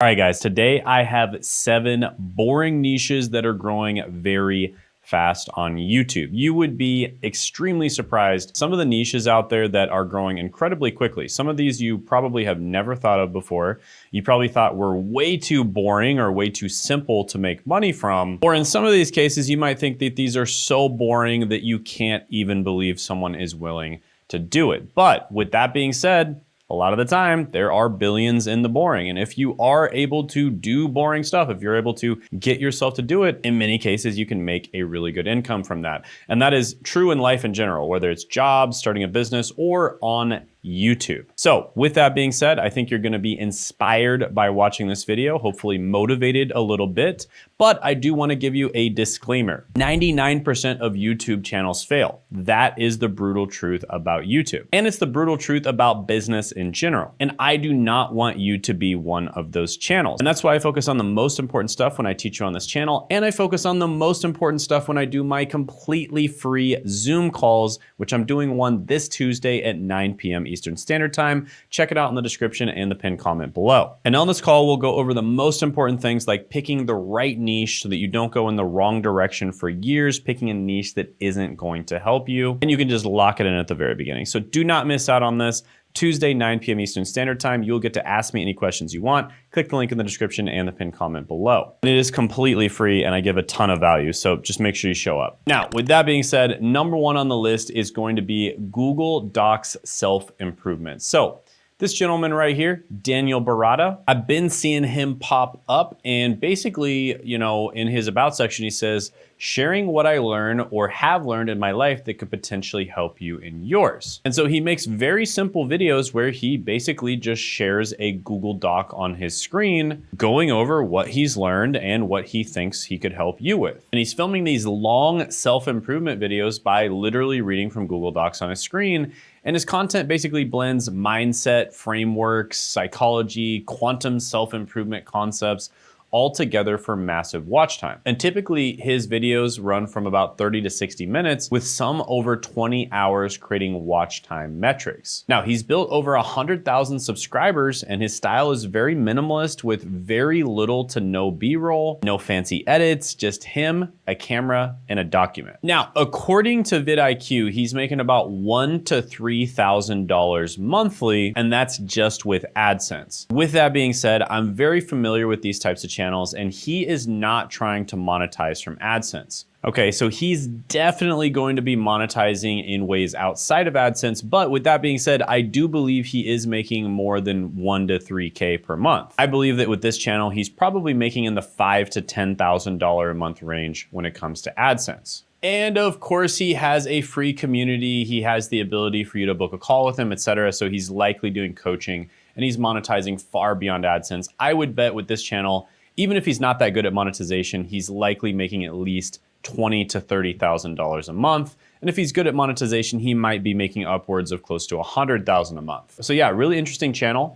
All right, guys, today I have 7 boring niches that are growing very fast on YouTube. You would be extremely surprised. Some of the niches out there that are growing incredibly quickly. Some of these you probably have never thought of before. You probably thought were way too boring or way too simple to make money from. Or in some of these cases, you might think that these are so boring that you can't even believe someone is willing to do it. But with that being said, a lot of the time, there are billions in the boring. And if you are able to do boring stuff, if you're able to get yourself to do it, in many cases, you can make a really good income from that. And that is true in life in general, whether it's jobs, starting a business, or on YouTube. So with that being said, I think you're gonna be inspired by watching this video, hopefully motivated a little bit, but I do wanna give you a disclaimer. 99% of YouTube channels fail. That is the brutal truth about YouTube. And it's the brutal truth about business in general. And I do not want you to be one of those channels. And that's why I focus on the most important stuff when I teach you on this channel. And I focus on the most important stuff when I do my completely free Zoom calls, which I'm doing one this Tuesday at 9 p.m. Eastern Standard Time. Check it out in the description and the pinned comment below. And on this call, we'll go over the most important things like picking the right niche so that you don't go in the wrong direction for years, picking a niche that isn't going to help you. And you can just lock it in at the very beginning. So do not miss out on this. Tuesday, 9 p.m. Eastern Standard Time. You'll get to ask me any questions you want. Click the link in the description and the pinned comment below. It is completely free and I give a ton of value, so just make sure you show up. Now, with that being said, number 1 on the list is going to be Google Docs self-improvement. So this gentleman right here, Daniel Barata, I've been seeing him pop up, and basically, in his about section, he says, sharing what I learn or have learned in my life that could potentially help you in yours. And so he makes very simple videos where he basically just shares a Google Doc on his screen, going over what he's learned and what he thinks he could help you with. And he's filming these long self-improvement videos by literally reading from Google Docs on his screen. And his content basically blends mindset, frameworks, psychology, quantum self-improvement concepts, all together for massive watch time. And typically his videos run from about 30 to 60 minutes with some over 20 hours creating watch time metrics. Now he's built over 100,000 subscribers and his style is very minimalist with very little to no B-roll, no fancy edits, just him, a camera, and a document. Now, according to vidIQ, he's making about $1,000 to $3,000 monthly, and that's just with AdSense. With that being said, I'm very familiar with these types of channels, and he is not trying to monetize from AdSense. Okay, so he's definitely going to be monetizing in ways outside of AdSense, but with that being said, I do believe he is making more than $1,000 to $3,000 per month. I believe that with this channel, he's probably making in the $5,000 to $10,000 a month range when it comes to AdSense. And of course, he has a free community. He has the ability for you to book a call with him, etc. So he's likely doing coaching and he's monetizing far beyond AdSense. I would bet with this channel, even if he's not that good at monetization, he's likely making at least $20,000 to $30,000 a month. And if he's good at monetization, he might be making upwards of close to $100,000 a month. So yeah, really interesting channel.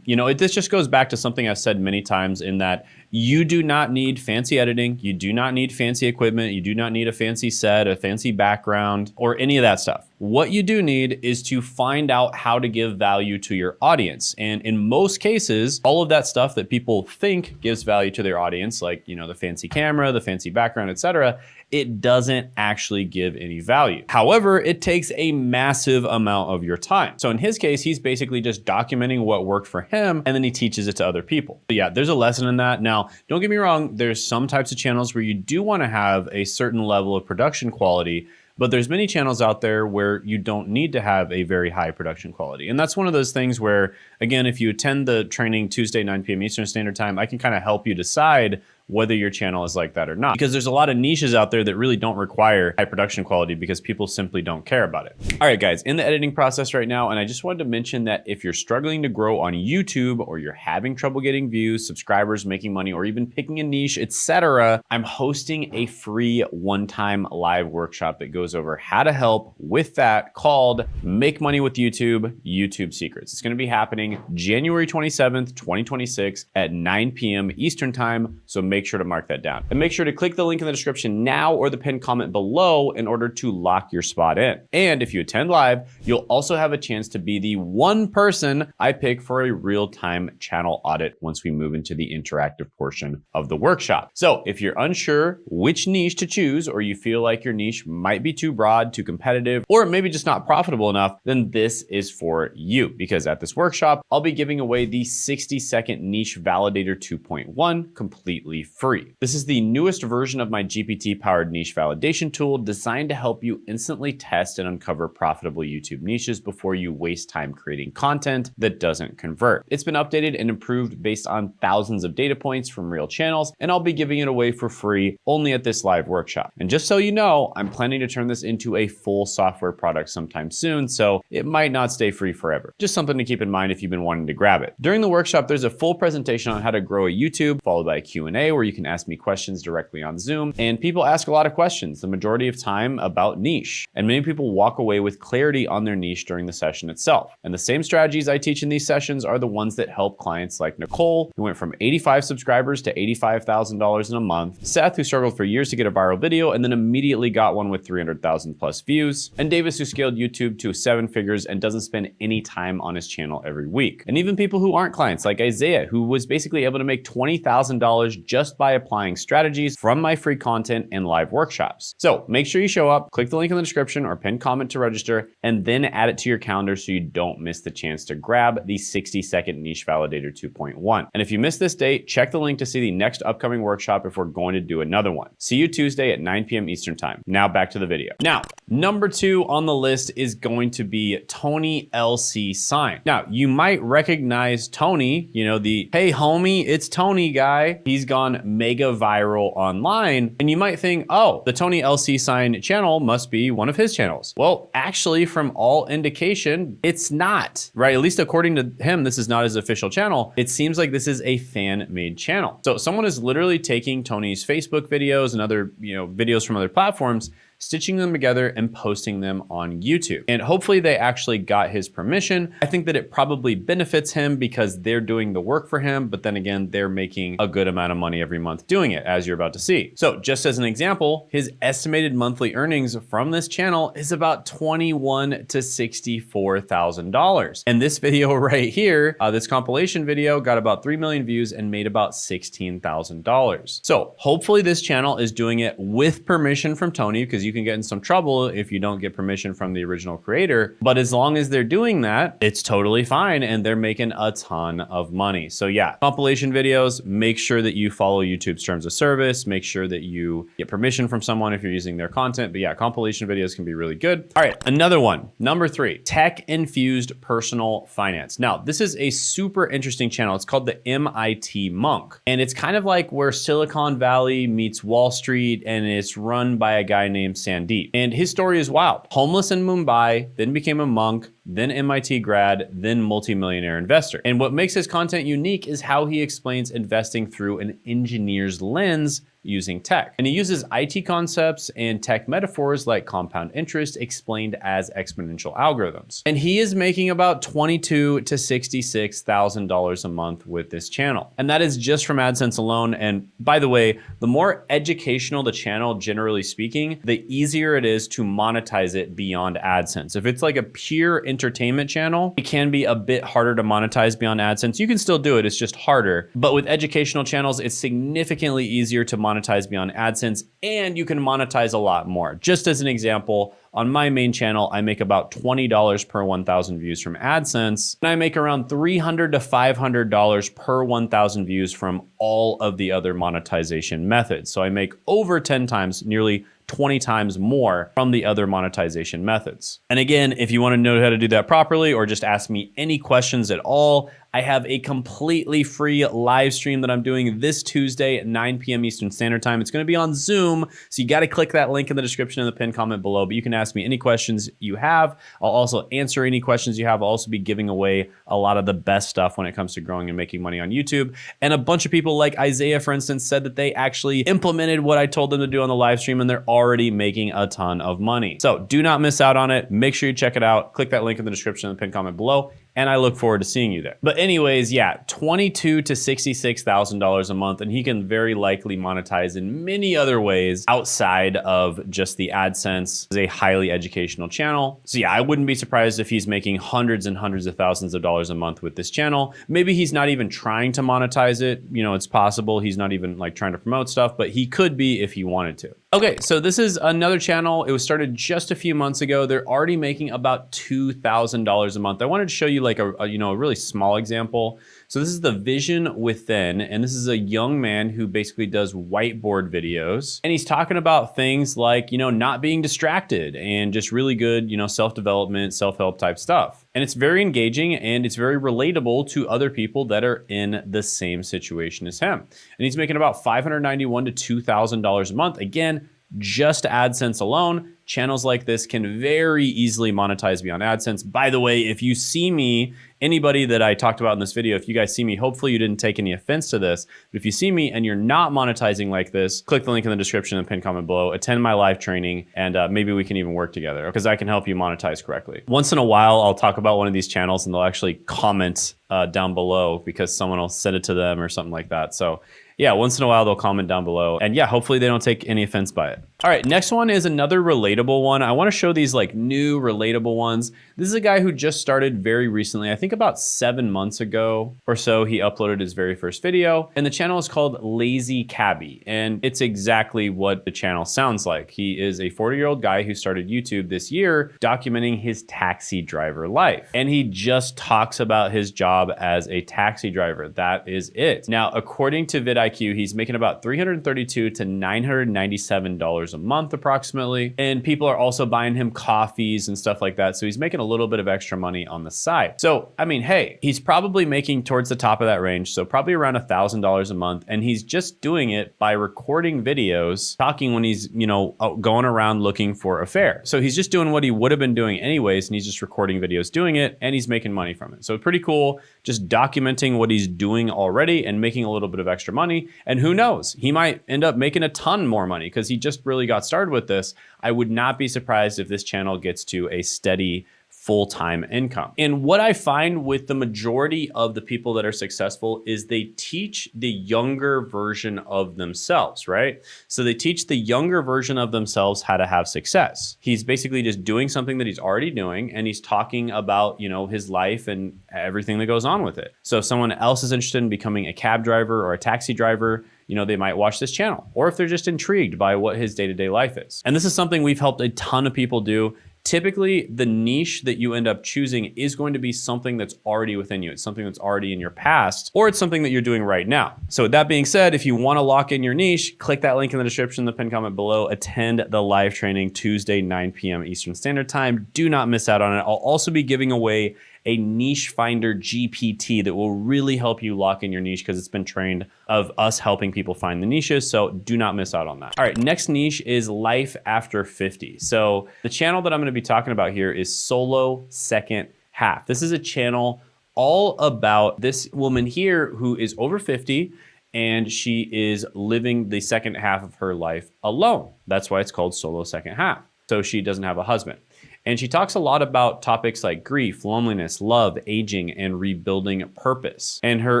This just goes back to something I've said many times in that you do not need fancy editing. You do not need fancy equipment. You do not need a fancy set, a fancy background, or any of that stuff. What you do need is to find out how to give value to your audience. And in most cases, all of that stuff that people think gives value to their audience, like, the fancy camera, the fancy background, etc., it doesn't actually give any value. However, it takes a massive amount of your time. So in his case, he's basically just documenting what worked for him and then he teaches it to other people. But yeah, there's a lesson in that. Now, don't get me wrong, there's some types of channels where you do want to have a certain level of production quality, but there's many channels out there where you don't need to have a very high production quality. And that's one of those things where, again, if you attend the training Tuesday, 9 p.m. Eastern Standard Time, I can kind of help you decide whether your channel is like that or not. Because there's a lot of niches out there that really don't require high production quality because people simply don't care about it. All right, guys, in the editing process right now, and I just wanted to mention that if you're struggling to grow on YouTube or you're having trouble getting views, subscribers, making money, or even picking a niche, etc., I'm hosting a free one-time live workshop that goes over how to help with that called Make Money with YouTube, YouTube Secrets. It's gonna be happening January 27th, 2026 at 9 p.m. Eastern Time. So make sure to mark that down. And make sure to click the link in the description now or the pinned comment below in order to lock your spot in. And if you attend live, you'll also have a chance to be the one person I pick for a real-time channel audit once we move into the interactive portion of the workshop. So if you're unsure which niche to choose, or you feel like your niche might be too broad, too competitive, or maybe just not profitable enough, then this is for you, because at this workshop, I'll be giving away the 60-second Niche Validator 2.1 completely free. This is the newest version of my GPT-powered niche validation tool designed to help you instantly test and uncover profitable YouTube niches before you waste time creating content that doesn't convert. It's been updated and improved based on thousands of data points from real channels, and I'll be giving it away for free only at this live workshop. And just so you know, I'm planning to turn this into a full software product sometime soon, so it might not stay free forever. Just something to keep in mind if you've been wanting to grab it. During the workshop, there's a full presentation on how to grow a YouTube, followed by a Q&A where you can ask me questions directly on Zoom. And people ask a lot of questions, the majority of time about niche. And many people walk away with clarity on their niche during the session itself. And the same strategies I teach in these sessions are the ones that help clients like Nicole, who went from 85 subscribers to $85,000 in a month, Seth, who struggled for years to get a viral video and then immediately got one with 300,000 plus views, and Davis, who scaled YouTube to 7 figures and doesn't spend any time on his channel every week. And even people who aren't clients like Isaiah, who was basically able to make $20,000 just by applying strategies from my free content and live workshops. So make sure you show up, click the link in the description or pinned comment to register, and then add it to your calendar so you don't miss the chance to grab the 60-second Niche Validator 2.1. And if you miss this date, check the link to see the next upcoming workshop if we're going to do another one. See you Tuesday at 9 p.m. Eastern time. Now back to the video. Now, number 2 on the list is going to be Tony LC Sign. Now, you might recognize Tony, you know, the "Hey homie, it's Tony" guy. He's gone mega viral online, and you might think, oh, the Tony LC Sign channel must be one of his channels. Well, actually, from all indication, it's not, right? At least according to him, this is not his official channel. It seems like this is a fan-made channel. So someone is literally taking Tony's Facebook videos and other, videos from other platforms, stitching them together and posting them on YouTube. And hopefully they actually got his permission. I think that it probably benefits him because they're doing the work for him, but then again, they're making a good amount of money every month doing it, as you're about to see. So just as an example, his estimated monthly earnings from this channel is about $21,000 to $64,000. And this video right here, this compilation video, got about 3 million views and made about $16,000. So hopefully this channel is doing it with permission from Tony, because you can get in some trouble if you don't get permission from the original creator. But as long as they're doing that, it's totally fine and they're making a ton of money. So yeah, compilation videos, make sure that you follow YouTube's terms of service, make sure that you get permission from someone if you're using their content. But yeah, compilation videos can be really good. All right, another one, number 3, tech-infused personal finance. Now, this is a super interesting channel. It's called the MIT Monk. And it's kind of like where Silicon Valley meets Wall Street, and it's run by a guy named Sandeep. And his story is wild. Homeless in Mumbai, then became a monk, then MIT grad, then multimillionaire investor. And what makes his content unique is how he explains investing through an engineer's lens using tech. And he uses IT concepts and tech metaphors like compound interest explained as exponential algorithms. And he is making about $22,000 to $66,000 a month with this channel. And that is just from AdSense alone. And by the way, the more educational the channel, generally speaking, the easier it is to monetize it beyond AdSense. If it's like a pure entertainment channel, it can be a bit harder to monetize beyond AdSense. You can still do it, it's just harder. But with educational channels, it's significantly easier to monetize beyond AdSense, and you can monetize a lot more. Just as an example, on my main channel, I make about $20 per 1,000 views from AdSense, and I make around $300 to $500 per 1,000 views from all of the other monetization methods. So I make over 10 times, nearly 20 times more from the other monetization methods. And again, if you want to know how to do that properly or just ask me any questions at all, I have a completely free live stream that I'm doing this Tuesday at 9 p.m. Eastern Standard Time. It's going to be on Zoom, so you got to click that link in the description and the pinned comment below, but you can ask me any questions you have. I'll also answer any questions you have. I'll also be giving away a lot of the best stuff when it comes to growing and making money on YouTube. And a bunch of people like Isaiah, for instance, said that they actually implemented what I told them to do on the live stream, and they're already making a ton of money. So do not miss out on it. Make sure you check it out. Click that link in the description and the pinned comment below. and I look forward to seeing you there. But anyways, yeah, $22,000 to $66,000 a month, and he can very likely monetize in many other ways outside of just the AdSense. It's a highly educational channel. So yeah, I wouldn't be surprised if he's making hundreds and hundreds of thousands of dollars a month with this channel. Maybe he's not even trying to monetize it. You know, it's possible he's not even like trying to promote stuff, but he could be if he wanted to. Okay, so this is another channel. It was started just a few months ago. They're already making about $2,000 a month. I wanted to show you like a really small example. So this is the Vision Within, and this is a young man who basically does whiteboard videos. And he's talking about things like, not being distracted and just really good, self-development, self-help type stuff. And it's very engaging and it's very relatable to other people that are in the same situation as him. And he's making about $591 to $2,000 a month. Again, just AdSense alone. Channels like this can very easily monetize beyond AdSense. By the way, if you see me, anybody that I talked about in this video, if you guys see me, hopefully you didn't take any offense to this, but if you see me and you're not monetizing like this, click the link in the description and pinned comment below, attend my live training, and maybe we can even work together because I can help you monetize correctly. Once in a while, I'll talk about one of these channels and they'll actually comment down below because someone will send it to them or something like that. So yeah, once in a while they'll comment down below, and yeah, hopefully they don't take any offense by it. All right, next one is another relatable one. I want to show these like new relatable ones. This is a guy who just started very recently. I think about 7 months ago or so, he uploaded his very first video, and the channel is called Lazy Cabbie, and it's exactly what the channel sounds like. He is a 40-year-old guy who started YouTube this year documenting his taxi driver life, and he just talks about his job as a taxi driver. That is it. Now, according to vidIQ, he's making about $332 to $997 a month approximately, and people are also buying him coffees and stuff like that, so he's making a little bit of extra money on the side. So I mean, hey, he's probably making towards the top of that range, so probably around $1,000 a month, and he's just doing it by recording videos talking when he's going around looking for a fare. So he's just doing what he would have been doing anyways, and he's just recording videos doing it, and he's making money from it. So pretty cool, just documenting what he's doing already and making a little bit of extra money. And who knows, he might end up making a ton more money because he just really got started with this. I would not be surprised if this channel gets to a steady full-time income. And what I find with the majority of the people that are successful is they teach the younger version of themselves, right? So they teach the younger version of themselves how to have success. He's basically just doing something that he's already doing, and he's talking about, his life and everything that goes on with it. So if someone else is interested in becoming a cab driver or a taxi driver, they might watch this channel, or if they're just intrigued by what his day-to-day life is. And this is something we've helped a ton of people do. Typically, the niche that you end up choosing is going to be something that's already within you. It's something that's already in your past, or it's something that you're doing right now. So with that being said, if you want to lock in your niche, click that link in the description, the pinned comment below, attend the live training Tuesday, 9 p.m. Eastern Standard Time. Do not miss out on it. I'll also be giving away a niche finder GPT that will really help you lock in your niche because it's been trained of us helping people find the niches. So do not miss out on that. All right, next niche is life after 50. So the channel that I'm going to be talking about here is Solo Second Half. This is a channel all about this woman here who is over 50 and she is living the second half of her life alone. That's why it's called Solo Second Half. So she doesn't have a husband. And she talks a lot about topics like grief, loneliness, love, aging, and rebuilding purpose. And her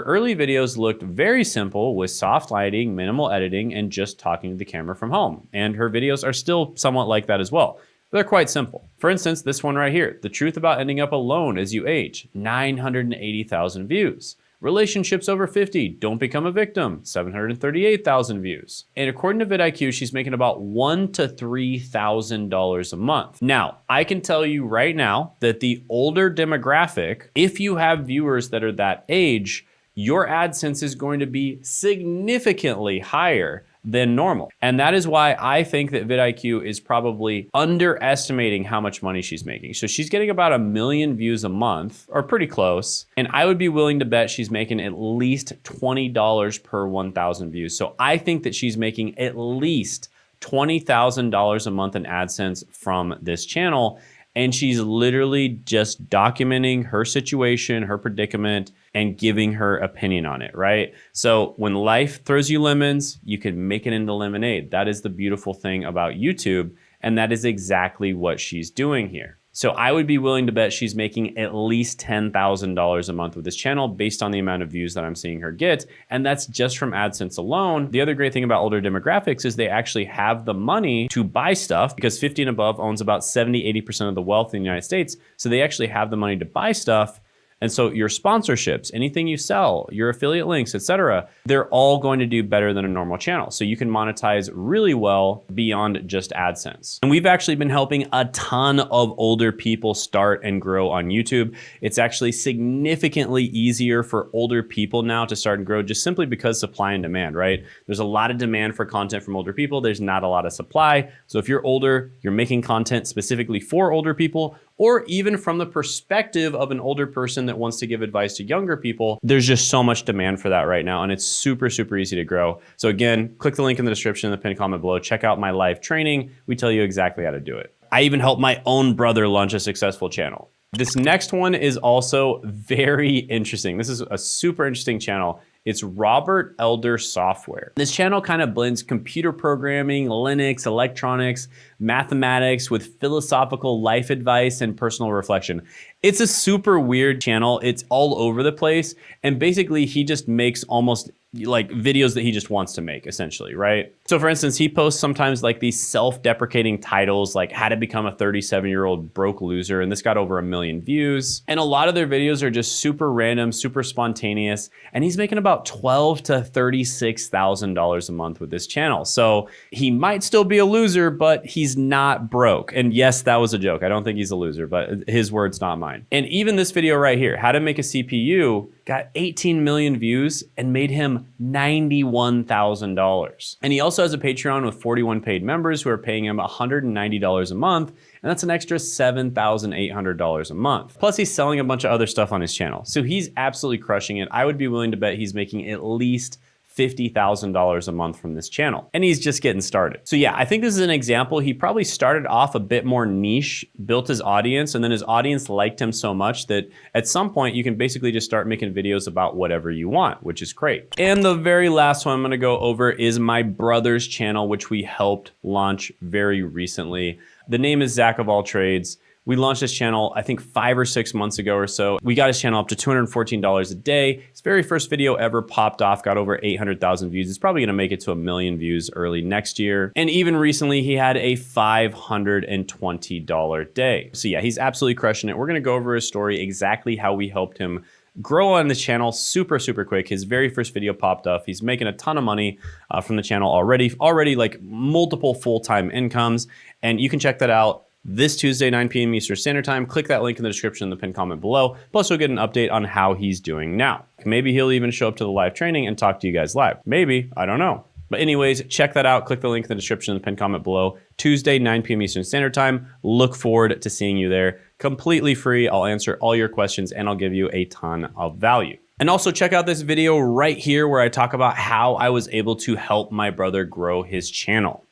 early videos looked very simple with soft lighting, minimal editing, and just talking to the camera from home. And her videos are still somewhat like that as well. They're quite simple. For instance, this one right here, The Truth About Ending Up Alone as You Age, 980,000 views. Relationships over 50, Don't Become a Victim, 738,000 views. And according to vidIQ, she's making about $1,000 to $3,000 a month. Now, I can tell you right now that the older demographic, if you have viewers that are that age, your AdSense is going to be significantly higher than normal. And that is why I think that vidIQ is probably underestimating how much money she's making. So she's getting about 1 million views a month, or pretty close. And I would be willing to bet she's making at least $20 per 1,000 views. So I think that she's making at least $20,000 a month in AdSense from this channel. And she's literally just documenting her situation, her predicament, and giving her opinion on it, right? So when life throws you lemons, you can make it into lemonade. That is the beautiful thing about YouTube, and that is exactly what she's doing here. So I would be willing to bet she's making at least $10,000 a month with this channel based on the amount of views that I'm seeing her get. And that's just from AdSense alone. The other great thing about older demographics is they actually have the money to buy stuff, because 50 and above owns about 70–80% of the wealth in the United States. So they actually have the money to buy stuff. And so your sponsorships, anything you sell, your affiliate links, etc., they're all going to do better than a normal channel. So you can monetize really well beyond just AdSense. And we've actually been helping a ton of older people start and grow on YouTube. It's actually significantly easier for older people now to start and grow, just simply because supply and demand, right? There's a lot of demand for content from older people. There's not a lot of supply. So if you're older, you're making content specifically for older people, or even from the perspective of an older person that wants to give advice to younger people, there's just so much demand for that right now. And it's super, super easy to grow. So again, click the link in the description in the pinned comment below. Check out my live training. We tell you exactly how to do it. I even helped my own brother launch a successful channel. This next one is also very interesting. This is a super interesting channel. It's Robert Elder Software. This channel kind of blends computer programming, Linux, electronics, mathematics with philosophical life advice and personal reflection. It's a super weird channel. It's all over the place. And basically he just makes almost like videos that he just wants to make, essentially, right? So for instance, he posts sometimes like these self-deprecating titles like how to become a 37-year-old broke loser. And this got over 1 million views. And a lot of their videos are just super random, super spontaneous. And he's making about $12,000 to $36,000 a month with this channel. So he might still be a loser, but he's not broke. And yes, that was a joke. I don't think he's a loser, but his words, not mine. And even this video right here, how to make a CPU, got 18 million views and made him $91,000. And he also has a Patreon with 41 paid members who are paying him $190 a month. And that's an extra $7,800 a month. Plus he's selling a bunch of other stuff on his channel. So he's absolutely crushing it. I would be willing to bet he's making at least $50,000 a month from this channel. And he's just getting started. So yeah, I think this is an example. He probably started off a bit more niche, built his audience, and then his audience liked him so much that at some point you can basically just start making videos about whatever you want, which is great. And the very last one I'm gonna go over is my brother's channel, which we helped launch very recently. The name is Zach of All Trades. We launched this channel, I think 5 or 6 months ago or so. We got his channel up to $214 a day. His very first video ever popped off, got over 800,000 views. It's probably gonna make it to 1 million views early next year. And even recently, he had a $520 day. So yeah, he's absolutely crushing it. We're gonna go over his story, exactly how we helped him grow on the channel super, super quick. His very first video popped off. He's making a ton of money from the channel already like multiple full-time incomes. And you can check that out this Tuesday, 9 p.m. Eastern Standard Time. Click that link in the description in the pinned comment below. Plus, you'll get an update on how he's doing now. Maybe he'll even show up to the live training and talk to you guys live. Maybe, I don't know. But anyways, check that out. Click the link in the description in the pinned comment below. Tuesday, 9 p.m. Eastern Standard Time. Look forward to seeing you there. Completely free. I'll answer all your questions and I'll give you a ton of value. And also check out this video right here where I talk about how I was able to help my brother grow his channel.